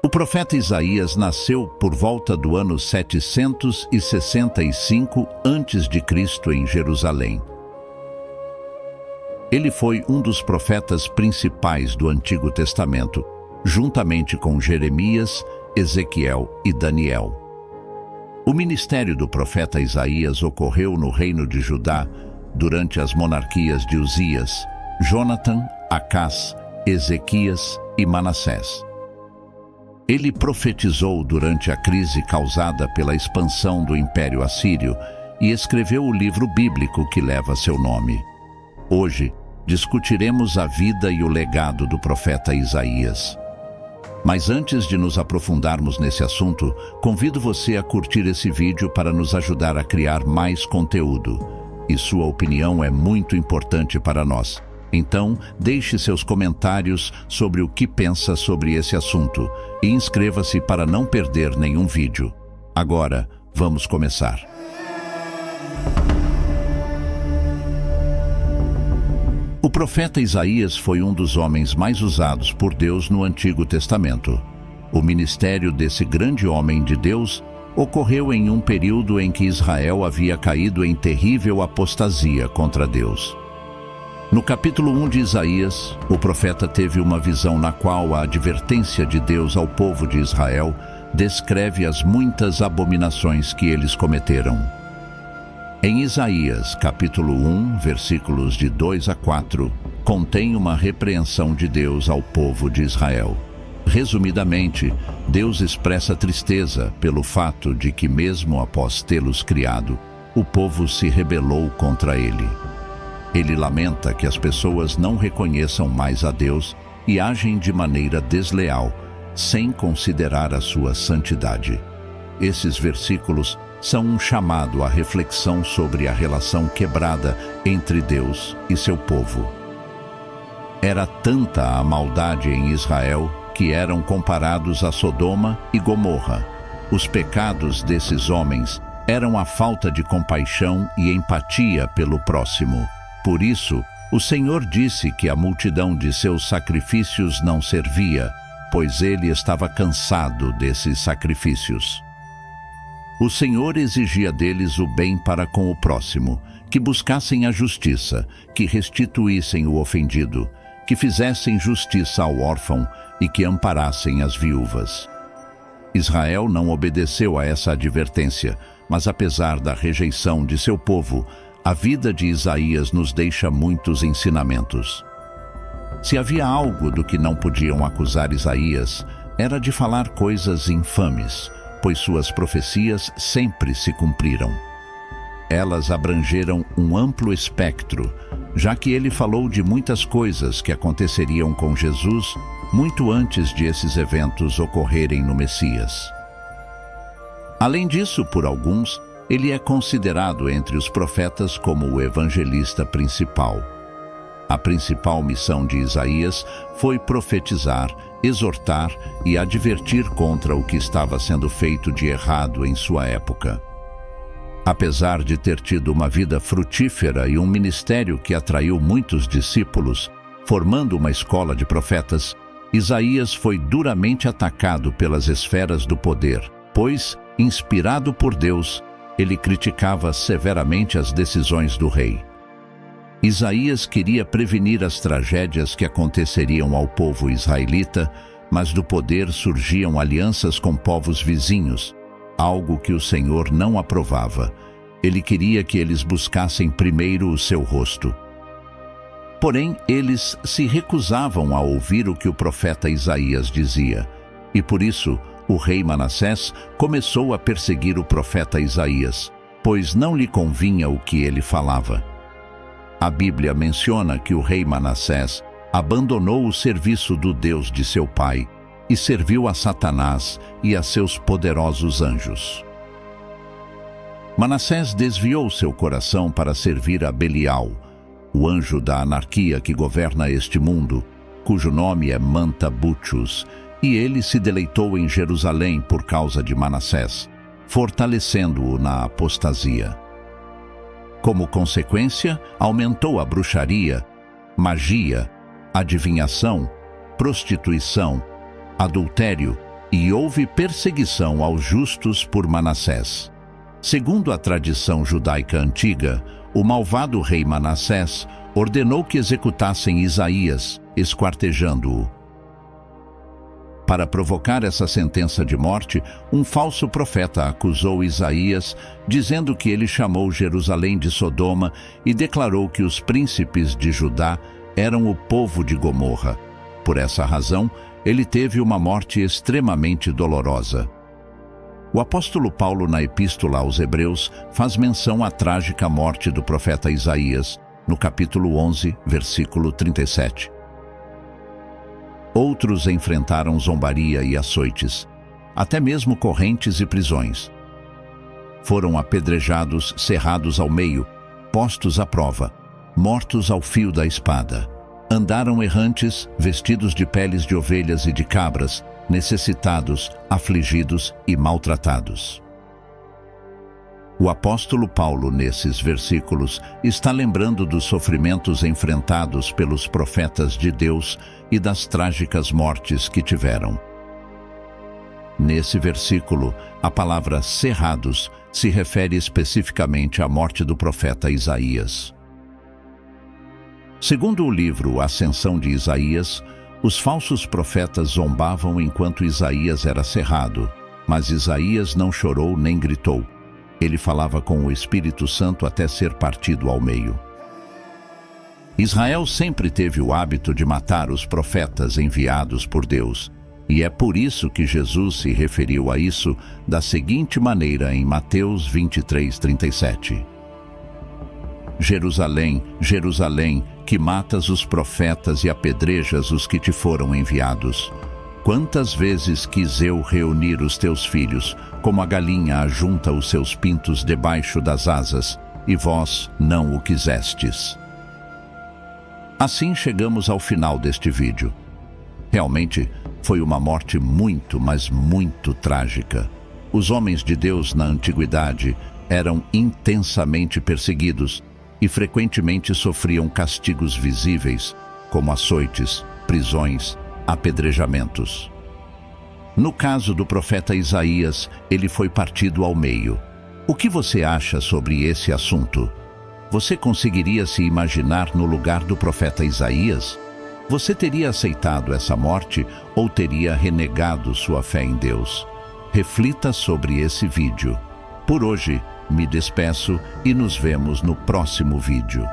O profeta Isaías nasceu por volta do ano 765 a.C. em Jerusalém. Ele foi um dos profetas principais do Antigo Testamento, juntamente com Jeremias, Ezequiel e Daniel. O ministério do profeta Isaías ocorreu no reino de Judá durante as monarquias de Uzias, Jonatan, Acás, Ezequias e Manassés. Ele profetizou durante a crise causada pela expansão do Império Assírio e escreveu o livro bíblico que leva seu nome. Hoje, discutiremos a vida e o legado do profeta Isaías. Mas antes de nos aprofundarmos nesse assunto, convido você a curtir esse vídeo para nos ajudar a criar mais conteúdo. E sua opinião é muito importante para nós. Então, deixe seus comentários sobre o que pensa sobre esse assunto e inscreva-se para não perder nenhum vídeo. Agora, vamos começar. O profeta Isaías foi um dos homens mais usados por Deus no Antigo Testamento. O ministério desse grande homem de Deus ocorreu em um período em que Israel havia caído em terrível apostasia contra Deus. No capítulo 1 de Isaías, o profeta teve uma visão na qual a advertência de Deus ao povo de Israel descreve as muitas abominações que eles cometeram. Em Isaías, capítulo 1, versículos de 2 a 4, contém uma repreensão de Deus ao povo de Israel. Resumidamente, Deus expressa tristeza pelo fato de que, mesmo após tê-los criado, o povo se rebelou contra ele. Ele lamenta que as pessoas não reconheçam mais a Deus e agem de maneira desleal, sem considerar a sua santidade. Esses versículos são um chamado à reflexão sobre a relação quebrada entre Deus e seu povo. Era tanta a maldade em Israel que eram comparados a Sodoma e Gomorra. Os pecados desses homens eram a falta de compaixão e empatia pelo próximo. Por isso, o Senhor disse que a multidão de seus sacrifícios não servia, pois ele estava cansado desses sacrifícios. O Senhor exigia deles o bem para com o próximo, que buscassem a justiça, que restituíssem o ofendido, que fizessem justiça ao órfão e que amparassem as viúvas. Israel não obedeceu a essa advertência, mas apesar da rejeição de seu povo, a vida de Isaías nos deixa muitos ensinamentos. Se havia algo do que não podiam acusar Isaías, era de falar coisas infames, pois suas profecias sempre se cumpriram. Elas abrangeram um amplo espectro, já que ele falou de muitas coisas que aconteceriam com Jesus muito antes de esses eventos ocorrerem no Messias. Além disso, por alguns, ele é considerado entre os profetas como o evangelista principal. A principal missão de Isaías foi profetizar, exortar e advertir contra o que estava sendo feito de errado em sua época. Apesar de ter tido uma vida frutífera e um ministério que atraiu muitos discípulos, formando uma escola de profetas, Isaías foi duramente atacado pelas esferas do poder, pois, inspirado por Deus, ele criticava severamente as decisões do rei. Isaías queria prevenir as tragédias que aconteceriam ao povo israelita, mas do poder surgiam alianças com povos vizinhos, algo que o Senhor não aprovava. Ele queria que eles buscassem primeiro o seu rosto. Porém, eles se recusavam a ouvir o que o profeta Isaías dizia, e por isso o rei Manassés começou a perseguir o profeta Isaías, pois não lhe convinha o que ele falava. A Bíblia menciona que o rei Manassés abandonou o serviço do Deus de seu pai e serviu a Satanás e a seus poderosos anjos. Manassés desviou seu coração para servir a Belial, o anjo da anarquia que governa este mundo, cujo nome é Mantabútios, e ele se deleitou em Jerusalém por causa de Manassés, fortalecendo-o na apostasia. Como consequência, aumentou a bruxaria, magia, adivinhação, prostituição, adultério e houve perseguição aos justos por Manassés. Segundo a tradição judaica antiga, o malvado rei Manassés ordenou que executassem Isaías, esquartejando-o. Para provocar essa sentença de morte, um falso profeta acusou Isaías, dizendo que ele chamou Jerusalém de Sodoma e declarou que os príncipes de Judá eram o povo de Gomorra. Por essa razão, ele teve uma morte extremamente dolorosa. O apóstolo Paulo, na Epístola aos Hebreus, faz menção à trágica morte do profeta Isaías, no capítulo 11, versículo 37. Outros enfrentaram zombaria e açoites, até mesmo correntes e prisões. Foram apedrejados, cerrados ao meio, postos à prova, mortos ao fio da espada. Andaram errantes, vestidos de peles de ovelhas e de cabras, necessitados, afligidos e maltratados. O apóstolo Paulo, nesses versículos, está lembrando dos sofrimentos enfrentados pelos profetas de Deus e das trágicas mortes que tiveram. Nesse versículo, a palavra cerrados se refere especificamente à morte do profeta Isaías. Segundo o livro Ascensão de Isaías, os falsos profetas zombavam enquanto Isaías era cerrado, mas Isaías não chorou nem gritou. Ele falava com o Espírito Santo até ser partido ao meio. Israel sempre teve o hábito de matar os profetas enviados por Deus, e é por isso que Jesus se referiu a isso da seguinte maneira em Mateus 23:37. Jerusalém, Jerusalém, que matas os profetas e apedrejas os que te foram enviados. Quantas vezes quis eu reunir os teus filhos, como a galinha ajunta os seus pintos debaixo das asas, e vós não o quisestes. Assim chegamos ao final deste vídeo. Realmente, foi uma morte muito, mas muito trágica. Os homens de Deus na antiguidade eram intensamente perseguidos e frequentemente sofriam castigos visíveis, como açoites, prisões, apedrejamentos. No caso do profeta Isaías, ele foi partido ao meio. O que você acha sobre esse assunto? Você conseguiria se imaginar no lugar do profeta Isaías? Você teria aceitado essa morte ou teria renegado sua fé em Deus? Reflita sobre esse vídeo. Por hoje, me despeço e nos vemos no próximo vídeo.